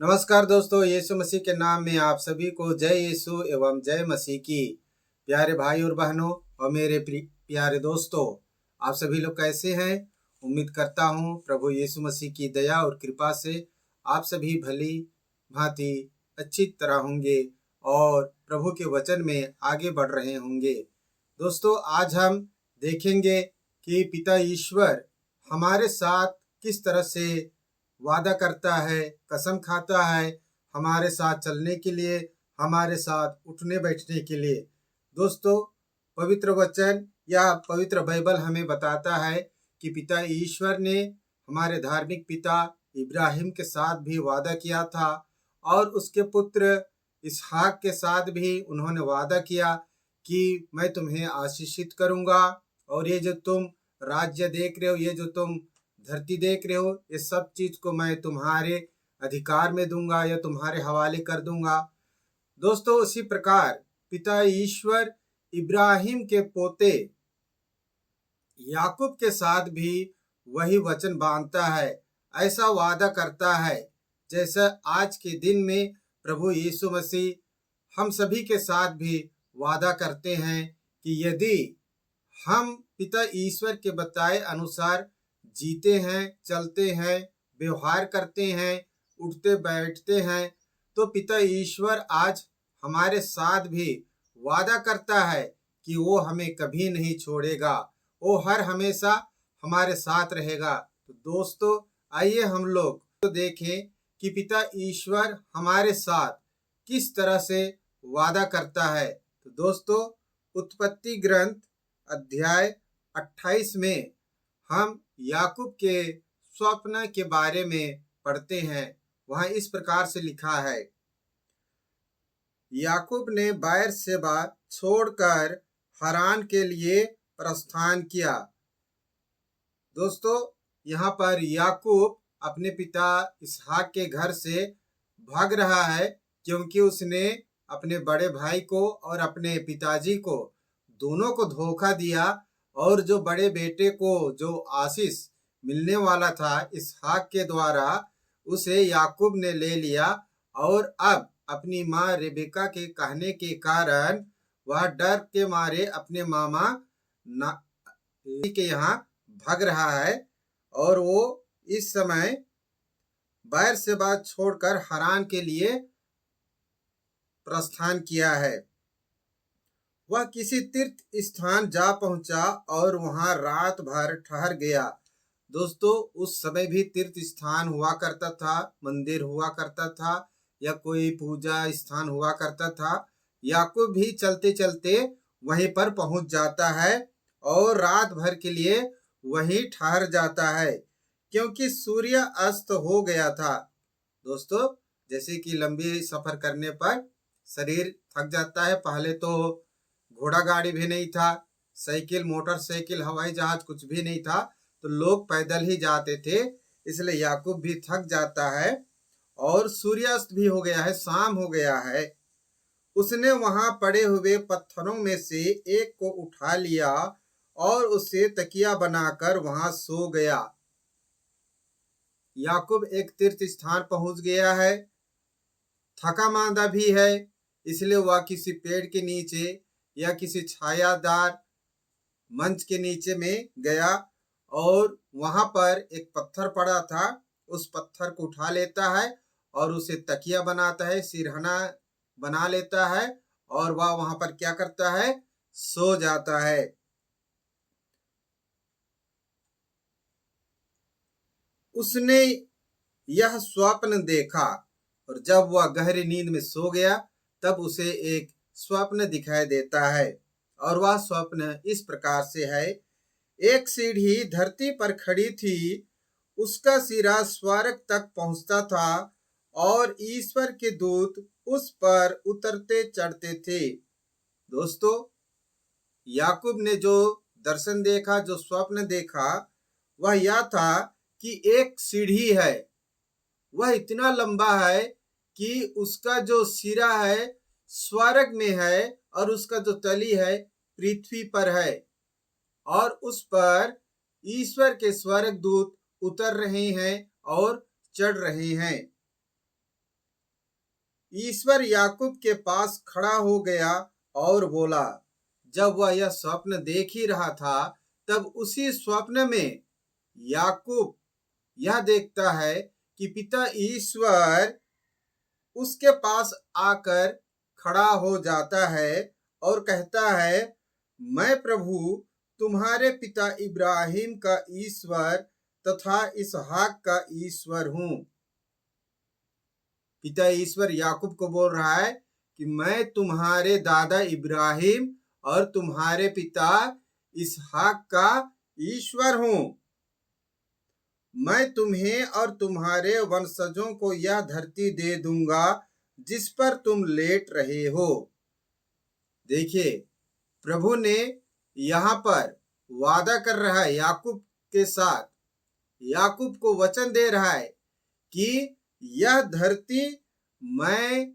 नमस्कार दोस्तों, यीशु मसीह के नाम में आप सभी को जय यीशु एवं जय मसीह की। प्यारे भाई और बहनों और मेरे प्यारे दोस्तों, आप सभी लोग कैसे हैं? उम्मीद करता हूँ प्रभु यीशु मसीह की दया और कृपा से आप सभी भली भांति अच्छी तरह होंगे और प्रभु के वचन में आगे बढ़ रहे होंगे। दोस्तों, आज हम देखेंगे कि पिता ईश्वर हमारे साथ किस तरह से वादा करता है, कसम खाता है हमारे साथ चलने के लिए, हमारे साथ उठने बैठने के लिए। दोस्तों, पवित्र वचन या पवित्र बाइबल हमें बताता है कि पिता ईश्वर ने हमारे धार्मिक पिता इब्राहिम के साथ भी वादा किया था और उसके पुत्र इसहाक के साथ भी उन्होंने वादा किया कि मैं तुम्हें आशीषित करूंगा और ये जो तुम राज्य देख रहे हो, ये जो तुम धरती देख रहे हो, ये सब चीज को मैं तुम्हारे अधिकार में दूंगा या तुम्हारे हवाले कर दूंगा। दोस्तों, उसी प्रकार पिता ईश्वर इब्राहिम के पोते याकूब के साथ भी वही वचन बांधता है, ऐसा वादा करता है जैसा आज के दिन में प्रभु यीशु मसीह हम सभी के साथ भी वादा करते हैं कि यदि हम पिता ईश्वर के बताए अनुसार जीते हैं, चलते हैं, व्यवहार करते हैं, उठते बैठते हैं, तो पिता ईश्वर आज हमारे साथ भी वादा करता है कि वो हमें कभी नहीं छोड़ेगा, वो हर हमेशा हमारे साथ रहेगा। तो दोस्तों, आइए हम लोग तो देखें कि पिता ईश्वर हमारे साथ किस तरह से वादा करता है। तो दोस्तों, उत्पत्ति ग्रंथ अध्याय 28 में हम याकूब के स्वप्न के बारे में पढ़ते हैं। वहां इस प्रकार से लिखा है, याकूब ने बेर्शेबा छोड़कर हारान के लिए प्रस्थान किया। दोस्तों, यहाँ पर याकूब अपने पिता इसहाक के घर से भाग रहा है क्योंकि उसने अपने बड़े भाई को और अपने पिताजी को दोनों को धोखा दिया और जो बड़े बेटे को जो आशीष मिलने वाला था इसहाक के द्वारा, उसे याकूब ने ले लिया और अब अपनी माँ रेबेका के कहने के कारण वह डर के मारे अपने मामा के यहाँ भाग रहा है और वो इस समय बेर्शेबा छोड़कर हारान के लिए प्रस्थान किया है। वह किसी तीर्थ स्थान जा पहुंचा और वहां रात भर ठहर गया। दोस्तों, उस समय भी तीर्थ स्थान हुआ करता था, मंदिर हुआ करता था या कोई पूजा स्थान हुआ करता था। याकूब भी चलते चलते वहीं पर पहुंच जाता है और रात भर के लिए वहीं ठहर जाता है क्योंकि सूर्य अस्त हो गया था। दोस्तों, जैसे कि लंबी सफर करने पर शरीर थक जाता है। पहले तो घोड़ा गाड़ी भी नहीं था, साइकिल, मोटरसाइकिल, हवाई जहाज कुछ भी नहीं था, तो लोग पैदल ही जाते थे। इसलिए याकूब भी थक जाता है और सूर्यास्त भी हो गया है, शाम हो गया है। उसने वहां पड़े हुए पत्थरों में से एक को उठा लिया और उसे तकिया बनाकर वहां सो गया। याकूब एक तीर्थ स्थान पहुंच गया है, थका मांदा भी है, इसलिए वह किसी पेड़ के नीचे या किसी छायादार मंच के नीचे में गया और वहां पर एक पत्थर पड़ा था, उस पत्थर को उठा लेता है और उसे तकिया बनाता है, सिरहाना बना लेता है और वह वहां पर क्या करता है, सो जाता है। उसने यह स्वप्न देखा और जब वह गहरी नींद में सो गया तब उसे एक स्वप्न दिखाई देता है और वह स्वप्न इस प्रकार से है, एक सीढ़ी धरती पर खड़ी थी, उसका सिरा स्वर्ग तक पहुंचता था और ईश्वर के दूत उस पर उतरते चढ़ते थे। दोस्तों, याकूब ने जो दर्शन देखा, जो स्वप्न देखा, वह यह था कि एक सीढ़ी है, वह इतना लंबा है कि उसका जो सिरा है स्वर्ग में है और उसका जो तली है पृथ्वी पर है और उस पर ईश्वर के स्वर्गदूत उतर रहे हैं और चढ़ रहे हैं। ईश्वर याकूब के पास खड़ा हो गया और बोला। जब वह यह स्वप्न देख ही रहा था, तब उसी स्वप्न में याकूब यह देखता है कि पिता ईश्वर उसके पास आकर खड़ा हो जाता है और कहता है, मैं प्रभु तुम्हारे पिता इब्राहिम का ईश्वर तथा इसहाक का ईश्वर हूँ। पिता ईश्वर याकूब को बोल रहा है कि मैं तुम्हारे दादा इब्राहिम और तुम्हारे पिता इसहाक का ईश्वर हूँ। मैं तुम्हें और तुम्हारे वंशजों को यह धरती दे दूंगा जिस पर तुम लेट रहे हो। देखिए, प्रभु ने यहाँ पर वादा कर रहा है याकूब के साथ, याकूब को वचन दे रहा है कि यह धरती मैं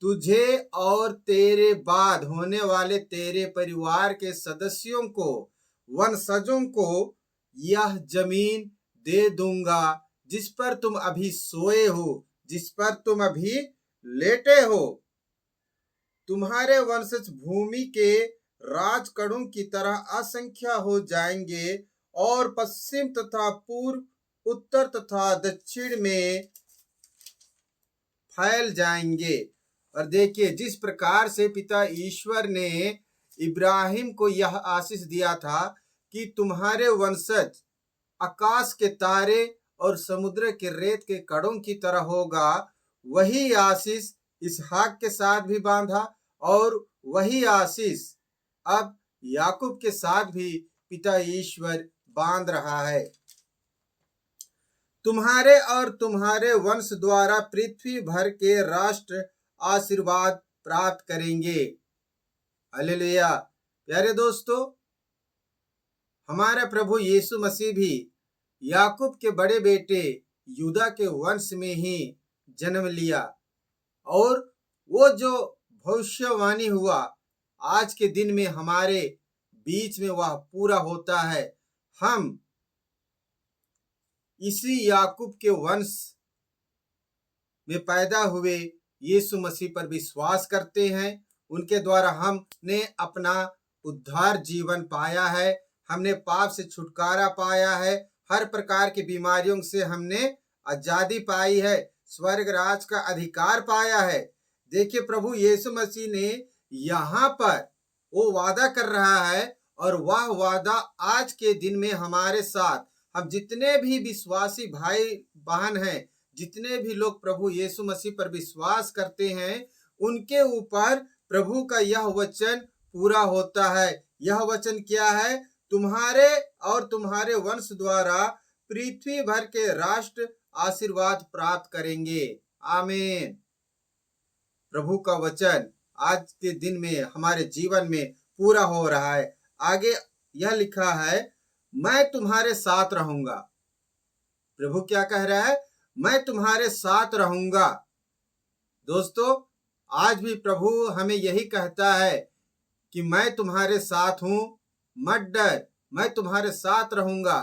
तुझे और तेरे बाद होने वाले तेरे परिवार के सदस्यों को, वंशजों को यह जमीन दे दूंगा जिस पर तुम अभी सोए हो, जिस पर तुम अभी लेटे हो। तुम्हारे वंशज भूमि के राजकणों की तरह असंख्य हो जाएंगे और पश्चिम तथा पूर्व, उत्तर तथा दक्षिण में फैल जाएंगे। और देखिए, जिस प्रकार से पिता ईश्वर ने इब्राहिम को यह आशीष दिया था कि तुम्हारे वंशज आकाश के तारे और समुद्र के रेत के कणों की तरह होगा, वही आशीष इसहाक के साथ भी बांधा और वही आशीष अब याकूब के साथ भी पिता ईश्वर बांध रहा है। तुम्हारे और तुम्हारे वंश द्वारा पृथ्वी भर के राष्ट्र आशीर्वाद प्राप्त करेंगे। हालेलुया। प्यारे दोस्तों, हमारा प्रभु यीशु मसीह भी याकूब के बड़े बेटे यूदा के वंश में ही जन्म लिया और वो जो भविष्यवाणी हुआ आज के दिन में हमारे बीच में वह पूरा होता है। हम इसी याकूब के वंश में पैदा हुए यीशु मसीह पर विश्वास करते हैं। उनके द्वारा हमने अपना उद्धार जीवन पाया है, हमने पाप से छुटकारा पाया है, हर प्रकार की बीमारियों से हमने आजादी पाई है, स्वर्ग राज का अधिकार पाया है। देखिए, प्रभु यीशु मसीह ने यहाँ पर वो वादा कर रहा है और वह वादा आज के दिन में हमारे साथ, हम जितने भी विश्वासी भाई बहन हैं, जितने भी लोग प्रभु यीशु मसीह पर विश्वास करते हैं, उनके ऊपर प्रभु का यह वचन पूरा होता है। यह वचन क्या है? तुम्हारे और तुम्हारे वंश द्वारा पृथ्वी भर के राष्ट्र आशीर्वाद प्राप्त करेंगे। आमीन। प्रभु का वचन आज के दिन में हमारे जीवन में पूरा हो रहा है। आगे यह लिखा है, मैं तुम्हारे साथ रहूंगा। प्रभु क्या कह रहा है? मैं तुम्हारे साथ रहूंगा। दोस्तों, आज भी प्रभु हमें यही कहता है कि मैं तुम्हारे साथ हूं, मत डर, मैं तुम्हारे साथ रहूंगा।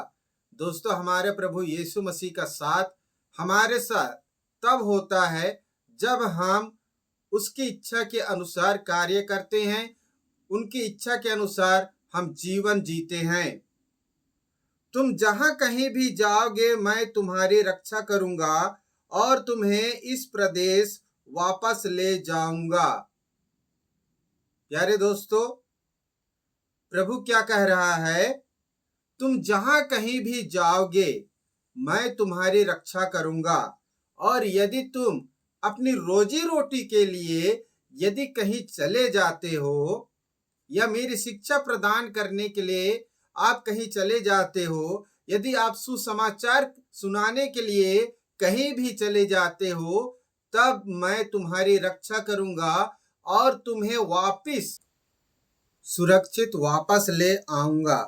दोस्तों, हमारे प्रभु यीशु मसीह का साथ हमारे साथ तब होता है जब हम उसकी इच्छा के अनुसार कार्य करते हैं, उनकी इच्छा के अनुसार हम जीवन जीते हैं। तुम जहां कहीं भी जाओगे, मैं तुम्हारी रक्षा करूंगा और तुम्हें इस प्रदेश वापस ले जाऊंगा। प्यारे दोस्तों, प्रभु क्या कह रहा है? तुम जहां कहीं भी जाओगे, मैं तुम्हारी रक्षा करूंगा। और यदि तुम अपनी रोजी रोटी के लिए यदि कहीं चले जाते हो या मेरी शिक्षा प्रदान करने के लिए आप कहीं चले जाते हो, यदि आप सुसमाचार सुनाने के लिए कहीं भी चले जाते हो, तब मैं तुम्हारी रक्षा करूंगा और तुम्हें वापस सुरक्षित वापस ले आऊंगा,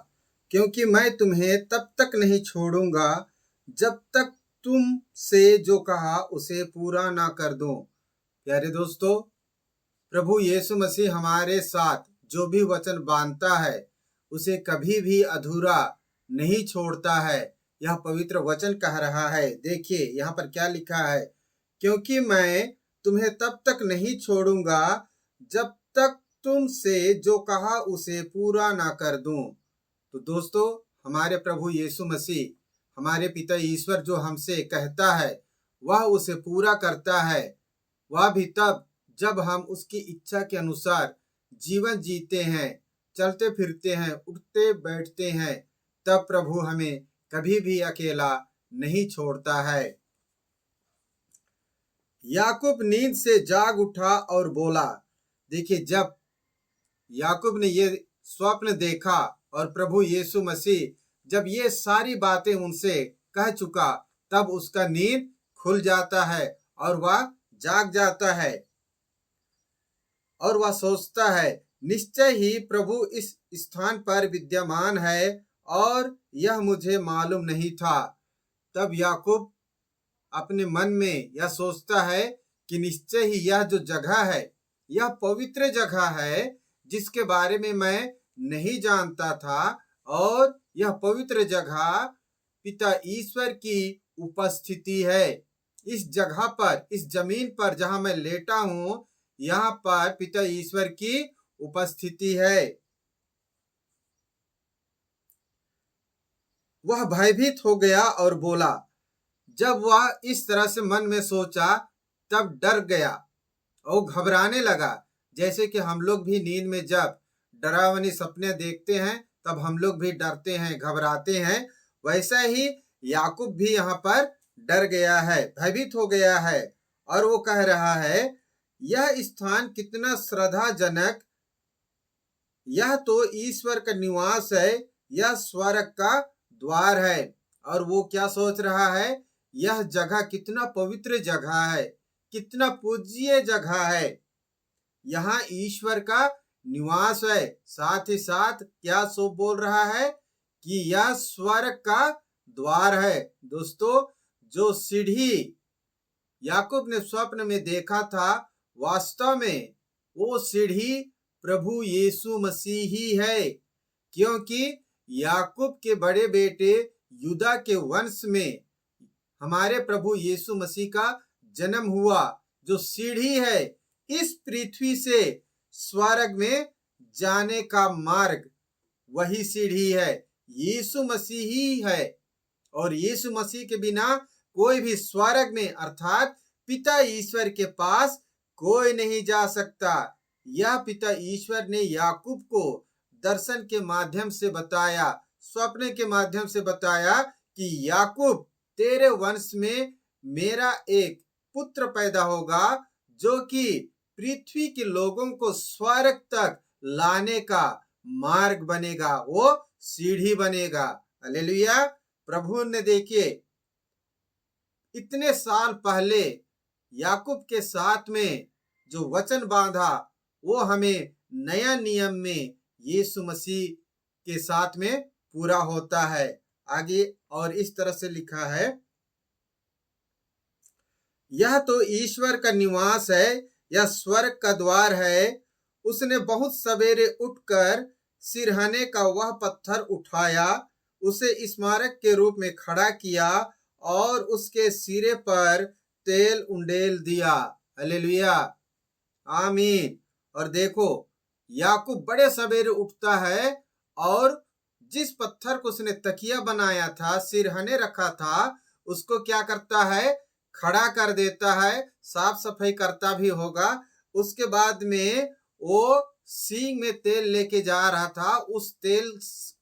क्योंकि मैं तुम्हें तब तक नहीं छोड़ूंगा जब तक तुम से जो कहा उसे पूरा ना कर दूं। प्यारे दोस्तों, प्रभु यीशु मसीह हमारे साथ जो भी वचन बांधता है उसे कभी भी अधूरा नहीं छोड़ता है। यह पवित्र वचन कह रहा है। देखिए यहाँ पर क्या लिखा है, क्योंकि मैं तुम्हें तब तक नहीं छोड़ूंगा जब तक तुमसे जो कहा उसे पूरा ना कर दूं। तो दोस्तों, हमारे प्रभु यीशु मसीह, हमारे पिता ईश्वर जो हमसे कहता है वह उसे पूरा करता है। वह भी तब जब हम उसकी इच्छा के अनुसार जीवन जीते हैं, चलते फिरते हैं, उठते बैठते हैं, तब प्रभु हमें कभी भी अकेला नहीं छोड़ता है। याकूब नींद से जाग उठा और बोला। देखिए, जब याकूब ने ये स्वप्न देखा और प्रभु यीशु मसीह जब ये सारी बातें उनसे कह चुका, तब उसका नींद खुल जाता है और वह जाग जाता है और वह सोचता है, निश्चय ही प्रभु इस स्थान पर विद्यमान है और यह मुझे मालूम नहीं था। तब याकूब अपने मन में यह सोचता है कि निश्चय ही यह जो जगह है, यह पवित्र जगह है जिसके बारे में मैं नहीं जानता था, और यह पवित्र जगह पिता ईश्वर की उपस्थिति है। इस जगह पर, इस जमीन पर जहां मैं लेटा हूं, यहाँ पर पिता ईश्वर की उपस्थिति है। वह भयभीत हो गया और बोला। जब वह इस तरह से मन में सोचा, तब डर गया और घबराने लगा। जैसे कि हम लोग भी नींद में जब डरावनी सपने देखते हैं, तब हम लोग भी डरते हैं, घबराते हैं। वैसा ही याकूब भी यहाँ पर डर गया है, भयभीत हो गया है, और वो कह रहा है, यह स्थान कितना श्रद्धाजनक, यह तो ईश्वर का निवास है, यह स्वर्ग का द्वार है। और वो क्या सोच रहा है, यह जगह कितना पवित्र जगह है, कितना पूज्य जगह है, यहाँ ईश्वर का निवास है। साथ ही साथ क्या सो बोल रहा है कि यह स्वर्ग का द्वार है। दोस्तों, जो सीढ़ी याकूब ने स्वप्न में देखा था, वास्तव में वो सीढ़ी प्रभु यीशु मसीह ही है, क्योंकि याकूब के बड़े बेटे यूदा के वंश में हमारे प्रभु यीशु मसीह का जन्म हुआ। जो सीढ़ी है इस पृथ्वी से स्वर्ग में जाने का मार्ग, वही सीढ़ी है, यीशु मसीह ही है। और यीशु मसीह के बिना कोई भी स्वर्ग में अर्थात पिता ईश्वर के पास कोई नहीं जा सकता। यह पिता ईश्वर ने याकूब को दर्शन के माध्यम से बताया, स्वप्न के माध्यम से बताया कि याकूब, तेरे वंश में मेरा एक पुत्र पैदा होगा जो कि पृथ्वी के लोगों को स्वर्ग तक लाने का मार्ग बनेगा, वो सीढ़ी बनेगा। हालेलुया। प्रभु ने देखिए इतने साल पहले याकूब के साथ में जो वचन बांधा, वो हमें नया नियम में यीशु मसीह के साथ में पूरा होता है। आगे और इस तरह से लिखा है, यह तो ईश्वर का निवास है, यह स्वर्ग का द्वार है। उसने बहुत सवेरे उठकर सिरहने का वह पत्थर उठाया, उसे स्मारक के रूप में खड़ा किया और उसके सिरे पर तेल उंडेल दिया। हालेलुया, आमीन। और देखो, याकूब बड़े सवेरे उठता है और जिस पत्थर को उसने तकिया बनाया था, सिरहने रखा था, उसको क्या करता है, खड़ा कर देता है, साफ सफाई करता भी होगा। उसके बाद में वो सींग में तेल लेके जा रहा था, उस तेल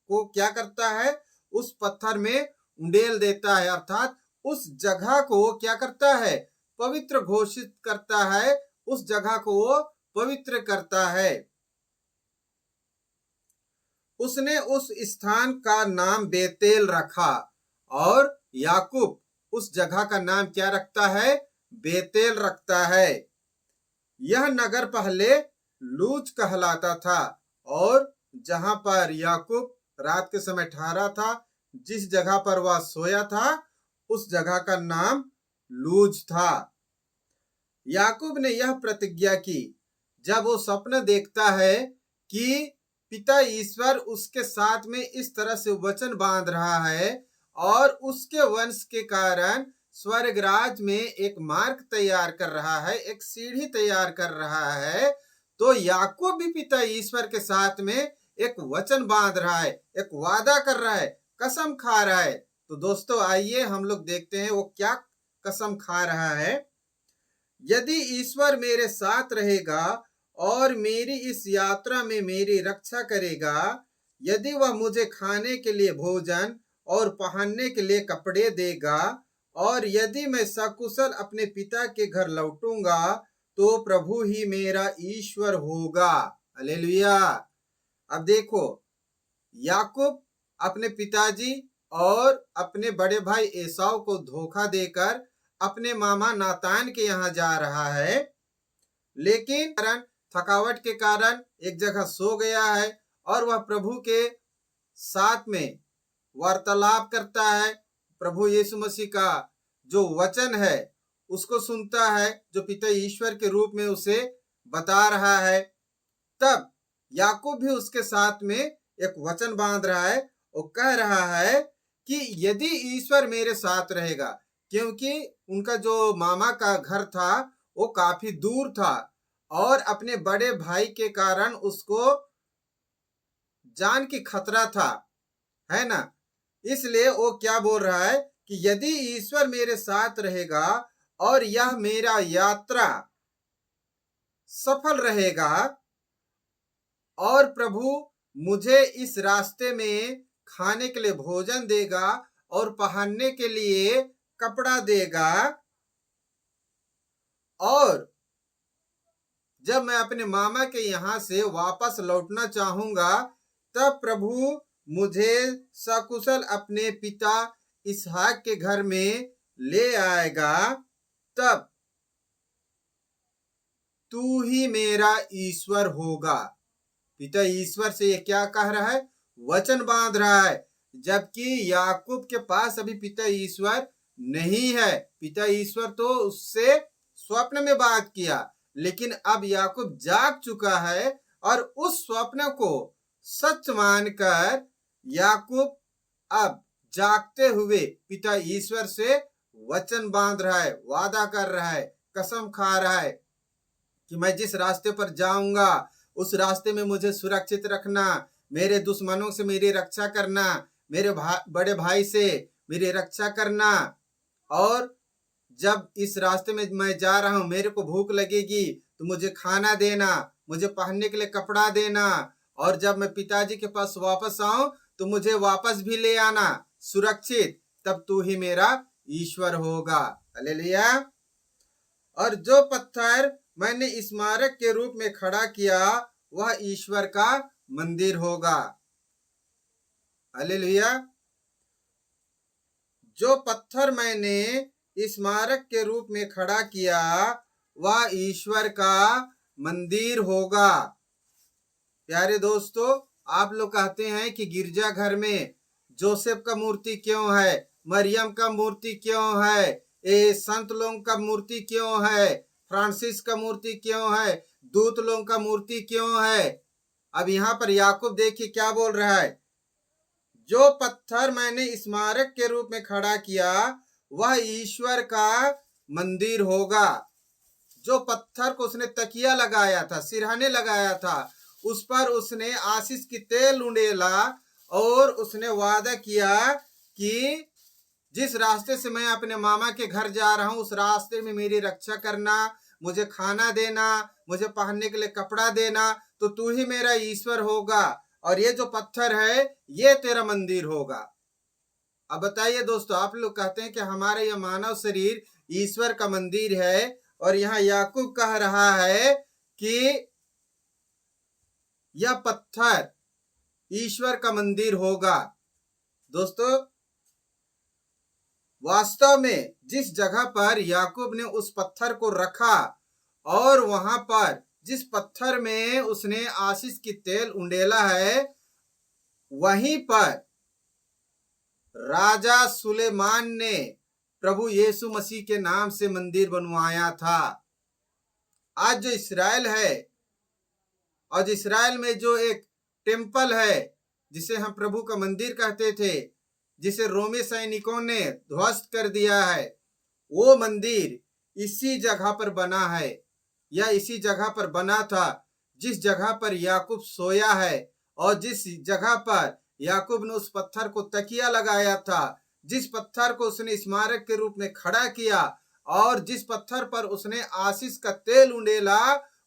को क्या करता है, उस पत्थर में उंडेल देता है, अर्थात उस जगह को क्या करता है, पवित्र घोषित करता है, उस जगह को वो पवित्र करता है। उसने उस स्थान का नाम बेतेल रखा, और याकूब उस जगह का नाम क्या रखता है, बेतेल रखता है। यह नगर पहले लूज कहलाता था, और जहां पर याकूब रात के समय ठहरा था, जिस जगह पर वह सोया था, उस जगह का नाम लूज था। याकूब ने यह प्रतिज्ञा की, जब वो स्वप्न देखता है कि पिता ईश्वर उसके साथ में इस तरह से वचन बांध रहा है और उसके वंश के कारण स्वर्गराज में एक मार्ग तैयार कर रहा है, एक सीढ़ी तैयार कर रहा है। तो याकूब भी पिता ईश्वर के साथ में एक वचन बांध रहा है, एक वादा कर रहा है, कसम खा रहा है। तो दोस्तों आइए हम लोग देखते हैं वो क्या कसम खा रहा है। यदि ईश्वर मेरे साथ रहेगा और मेरी इस यात्रा में मेरी रक्षा करेगा, यदि वह मुझे खाने के लिए भोजन और पहनने के लिए कपड़े देगा, और यदि मैं सकुशल अपने पिता के घर लौटूंगा, तो प्रभु ही मेरा ईश्वर होगा। हालेलुया। अब देखो, याकूब अपने पिताजी और अपने बड़े भाई एसाव को धोखा देकर अपने मामा नातान के यहाँ जा रहा है, लेकिन कारण थकावट के कारण एक जगह सो गया है और वह प्रभु के साथ में वार्तालाप करता है। प्रभु यीशु मसीह का जो वचन है उसको सुनता है, जो पिता ईश्वर के रूप में उसे बता रहा है। तब याकूब भी उसके साथ में एक वचन बांध रहा है और कह रहा है कि यदि ईश्वर मेरे साथ रहेगा, क्योंकि उनका जो मामा का घर था वो काफी दूर था और अपने बड़े भाई के कारण उसको जान की खतरा था, है ना। इसलिए वो क्या बोल रहा है कि यदि ईश्वर मेरे साथ रहेगा और यह मेरा यात्रा सफल रहेगा और प्रभु मुझे इस रास्ते में खाने के लिए भोजन देगा और पहनने के लिए कपड़ा देगा, और जब मैं अपने मामा के यहाँ से वापस लौटना चाहूंगा, तब प्रभु मुझे सकुशल अपने पिता इसहाक के घर में ले आएगा, तब तू ही मेरा ईश्वर होगा। पिता ईश्वर से ये क्या कह रहा है? वचन बांध रहा है, जबकि याकूब के पास अभी पिता ईश्वर नहीं है। पिता ईश्वर तो उससे स्वप्न में बात किया, लेकिन अब याकूब जाग चुका है और उस स्वप्न को सच मानकर याकूब अब जागते हुए पिता ईश्वर से वचन बांध रहा है, वादा कर रहा है, कसम खा रहा है कि मैं जिस रास्ते पर जाऊंगा उस रास्ते में मुझे सुरक्षित रखना, मेरे दुश्मनों से मेरी रक्षा करना, मेरे बड़े भाई से मेरी रक्षा करना, और जब इस रास्ते में मैं जा रहा हूं मेरे को भूख लगेगी तो मुझे खाना देना, मुझे पहनने के लिए कपड़ा देना, और जब मैं पिताजी के पास वापस आऊं तो मुझे वापस भी ले आना सुरक्षित, तब तू ही मेरा ईश्वर होगा। हालेलुया। और जो पत्थर मैंने स्मारक के रूप में खड़ा किया वह ईश्वर का मंदिर होगा। हालेलुया। जो पत्थर मैंने स्मारक के रूप में खड़ा किया वह ईश्वर का मंदिर होगा। प्यारे दोस्तों, आप लोग कहते हैं कि गिरजाघर में जोसेफ का मूर्ति क्यों है, मरियम का मूर्ति क्यों है, ये संत लोगों का मूर्ति क्यों है, फ्रांसिस का मूर्ति क्यों है, दूत लोगों का मूर्ति क्यों है। अब यहाँ पर याकूब देखिए क्या बोल रहा है, जो पत्थर मैंने स्मारक के रूप में खड़ा किया वह ईश्वर का मंदिर होगा। जो पत्थर को उसने तकिया लगाया था, सिरहाने लगाया था, उस पर उसने आशीष की तेल उंडेला और उसने वादा किया कि जिस रास्ते से मैं अपने मामा के घर जा रहा हूं उस रास्ते में मेरी रक्षा करना, मुझे खाना देना, मुझे पहनने के लिए कपड़ा देना, तो तू ही मेरा ईश्वर होगा और ये जो पत्थर है ये तेरा मंदिर होगा। अब बताइए दोस्तों, आप लोग कहते हैं कि हमारा यह मानव शरीर ईश्वर का मंदिर है, और यहाँ याकूब कह रहा है कि यह पत्थर ईश्वर का मंदिर होगा। दोस्तों, वास्तव में जिस जगह पर याकूब ने उस पत्थर को रखा और वहां पर जिस पत्थर में उसने आशीष की तेल उंडेला है, वहीं पर राजा सुलेमान ने प्रभु यीशु मसीह के नाम से मंदिर बनवाया था। आज जो इस्राएल है, और इस्राएल में जो एक टेम्पल है जिसे हम प्रभु का मंदिर कहते थे, जिसे रोमी सैनिकों ने ध्वस्त कर दिया है, वो मंदिर इसी जगह पर बना है, या इसी जगह पर बना था जिस जगह पर याकूब सोया है, और जिस जगह पर याकूब ने उस पत्थर को तकिया लगाया था, जिस पत्थर को उसने स्मारक के रूप में खड़ा किया, और जिस पत्थर पर उसने आशीष का तेल उंडेला,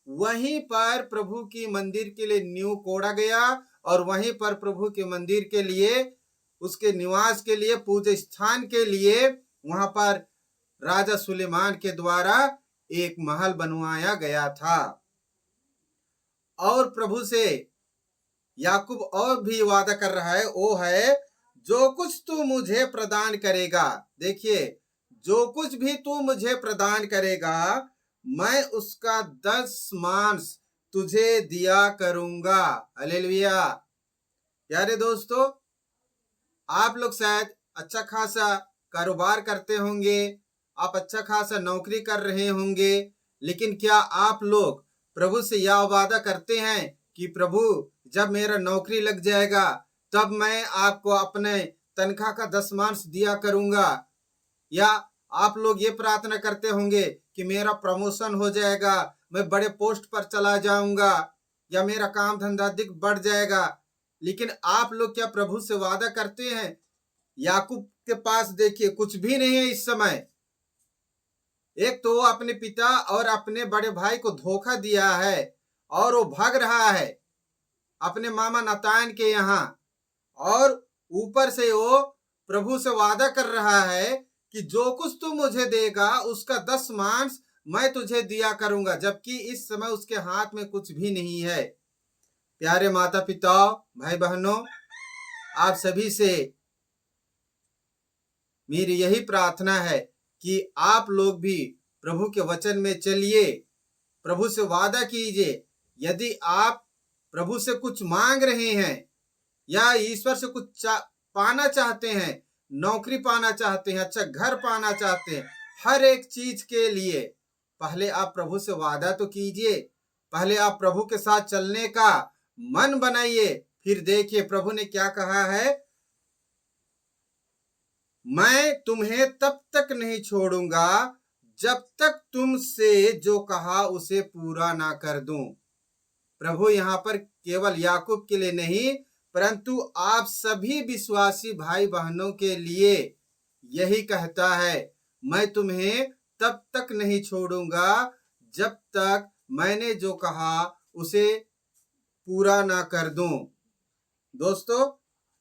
वहीं पर प्रभु की मंदिर के लिए नींव कोड़ा गया, और वहीं पर प्रभु के मंदिर के लिए, उसके निवास के लिए, पूजा स्थान के लिए वहां पर राजा सुलेमान के द्वारा एक महल बनवाया गया था। और प्रभु से याकूब और भी वादा कर रहा है, वो है जो कुछ तू मुझे प्रदान करेगा, देखिए, जो कुछ भी तू मुझे प्रदान करेगा मैं उसका 10 मांस तुझे दिया करूंगा। हालेलुया। प्यारे दोस्तों, आप लोग शायद अच्छा खासा कारोबार करते होंगे, आप अच्छा खासा नौकरी कर रहे होंगे, लेकिन क्या आप लोग प्रभु से यह वादा करते हैं कि प्रभु जब मेरा नौकरी लग जाएगा तब मैं आपको अपने तनख्वाह का 10 मांस दिया करूंगा? या आप लोग ये प्रार्थना करते होंगे कि मेरा प्रमोशन हो जाएगा, मैं बड़े पोस्ट पर चला जाऊंगा, या मेरा काम धंधा अधिक बढ़ जाएगा? लेकिन आप लोग क्या प्रभु से वादा करते हैं? याकूब के पास देखिए कुछ भी नहीं है इस समय। एक तो वो अपने पिता और अपने बड़े भाई को धोखा दिया है, और वो भाग रहा है अपने मामा नतान के यहाँ, और ऊपर से वो प्रभु से वादा कर रहा है कि जो कुछ तू मुझे देगा उसका 10 मांस मैं तुझे दिया करूंगा, जबकि इस समय उसके हाथ में कुछ भी नहीं है। प्यारे माता पिता, भाई बहनों, आप सभी से मेरी यही प्रार्थना है कि आप लोग भी प्रभु के वचन में चलिए, प्रभु से वादा कीजिए। यदि आप प्रभु से कुछ मांग रहे हैं, या ईश्वर से कुछ पाना चाहते हैं, नौकरी पाना चाहते हैं, अच्छा घर पाना चाहते हैं, हर एक चीज के लिए पहले आप प्रभु से वादा तो कीजिए, पहले आप प्रभु के साथ चलने का मन बनाइए। फिर देखिए प्रभु ने क्या कहा है, मैं तुम्हें तब तक नहीं छोड़ूंगा जब तक तुमसे जो कहा उसे पूरा ना कर दूं। प्रभु यहाँ पर केवल याकूब के लिए नहीं, परंतु आप सभी विश्वासी भाई बहनों के लिए यही कहता है, मैं तुम्हें तब तक नहीं छोड़ूंगा जब तक मैंने जो कहा उसे पूरा ना कर दूं। दोस्तों,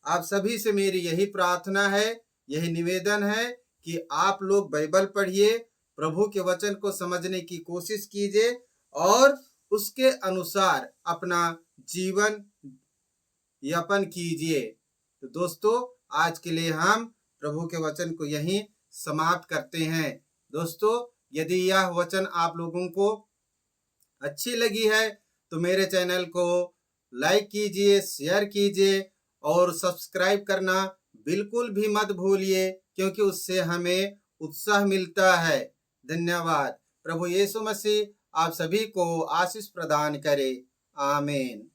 आप सभी से मेरी यही प्रार्थना है, यही निवेदन है कि आप लोग बाइबल पढ़िए, प्रभु के वचन को समझने की कोशिश कीजिए, और उसके अनुसार अपना जीवन यापन कीजिए। तो दोस्तों, आज के लिए हम प्रभु के वचन को यहीं समाप्त करते हैं। दोस्तों, यदि यह वचन आप लोगों को अच्छी लगी है तो मेरे चैनल को लाइक कीजिए, शेयर कीजिए, और सब्सक्राइब करना बिल्कुल भी मत भूलिए, क्योंकि उससे हमें उत्साह मिलता है। धन्यवाद। प्रभु यीशु मसीह आप सभी को आशीष प्रदान करे। आमीन।